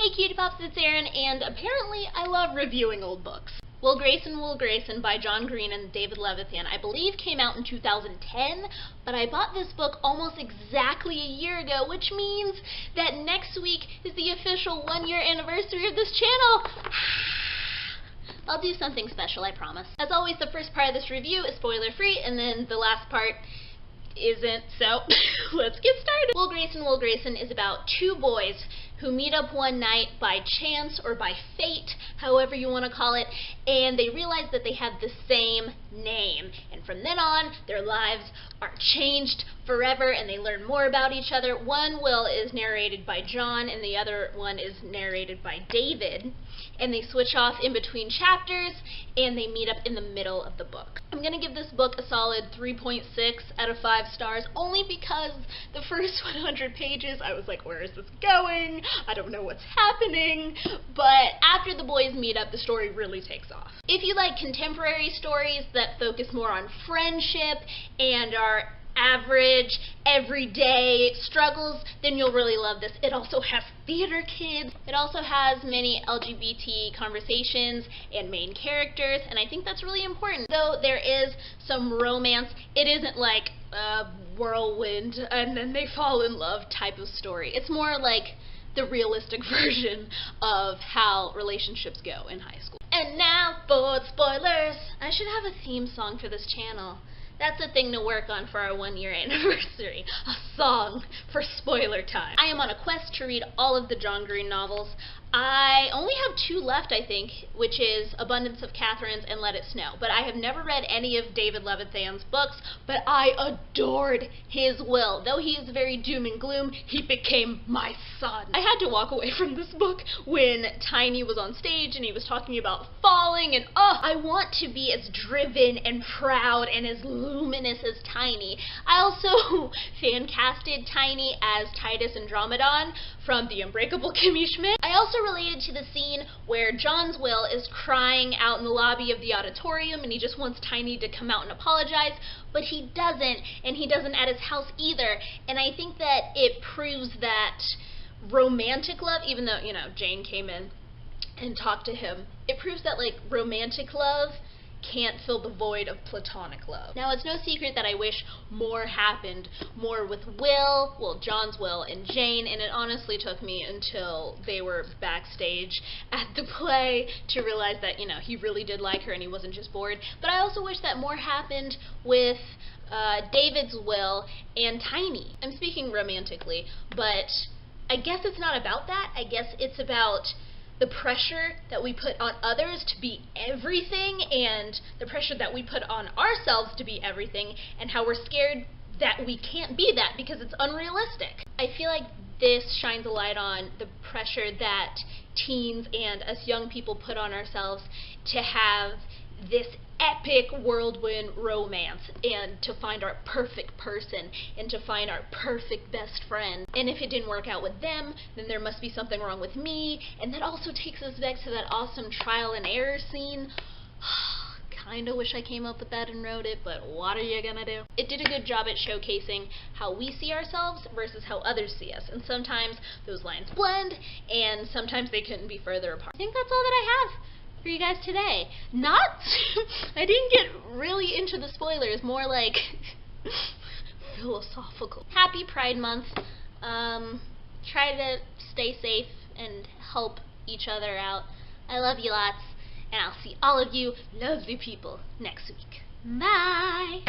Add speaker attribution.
Speaker 1: Hey Cutie Pops, it's Erin, and apparently I love reviewing old books. Will Grayson Will Grayson by John Green and David Levithan, I believe came out in 2010, but I bought this book almost exactly a year ago, which means that next week is the official 1-year anniversary of this channel. I'll do something special, I promise. As always, the first part of this review is spoiler-free, and then the last part isn't, so let's get started. Will Grayson is about two boys who meet up one night by chance or by fate, however you want to call it, and they realize that they have the same name. And from then on, their lives are changed forever and they learn more about each other. One, Will, is narrated by John and the other one is narrated by David. And they switch off in between chapters and they meet up in the middle of the book. I'm going to give this book a solid 3.6 out of 5 stars, only because the first 100 pages I was like, where is this going? I don't know what's happening. But after the boys meet up, the story really takes off. If you like contemporary stories that focus more on friendship and are average, everyday struggles, then you'll really love this. It also has theater kids. It also has many LGBT conversations and main characters, and I think that's really important. Though there is some romance, it isn't like a whirlwind and then they fall in love type of story. It's more like the realistic version of how relationships go in high school. And now for spoilers! I should have a theme song for this channel. That's a thing to work on for our 1-year anniversary. A song for spoiler time. I am on a quest to read all of the John Green novels. I only have 2 left, I think, which is Abundance of Catherines and Let It Snow. But I have never read any of David Levithan's books, but I adored his Will. Though he is very doom and gloom, he became my son. I had to walk away from this book when Tiny was on stage and he was talking about falling and, I want to be as driven and proud and as luminous as Tiny. I also fan-casted Tiny as Titus Andromedon from The Unbreakable Kimmy Schmidt. I also related to the scene where John's Will is crying out in the lobby of the auditorium and he just wants Tiny to come out and apologize, but he doesn't, and he doesn't at his house either. And I think that it proves that romantic love, even though, you know, Jane came in and talked to him, it proves that, like, romantic love can't fill the void of platonic love. Now, it's no secret that I wish more happened, more with Will, well, John's Will, and Jane, and it honestly took me until they were backstage at the play to realize that, you know, he really did like her and he wasn't just bored. But I also wish that more happened with David's Will and Tiny. I'm speaking romantically, but I guess it's not about that. I guess it's about the pressure that we put on others to be everything and the pressure that we put on ourselves to be everything and how we're scared that we can't be that because it's unrealistic. I feel like this shines a light on the pressure that teens and us young people put on ourselves to have this epic whirlwind romance and to find our perfect person and to find our perfect best friend. And if it didn't work out with them, then there must be something wrong with me. And that also takes us back to that awesome trial and error scene. Kinda wish I came up with that and wrote it, but what are you gonna do? It did a good job at showcasing how we see ourselves versus how others see us. And sometimes those lines blend, and sometimes they couldn't be further apart. I think that's all that I have for you guys today. I didn't get really into the spoilers, more like philosophical. Happy Pride Month. Try to stay safe and help each other out. I love you lots, and I'll see all of you lovely people next week. Bye!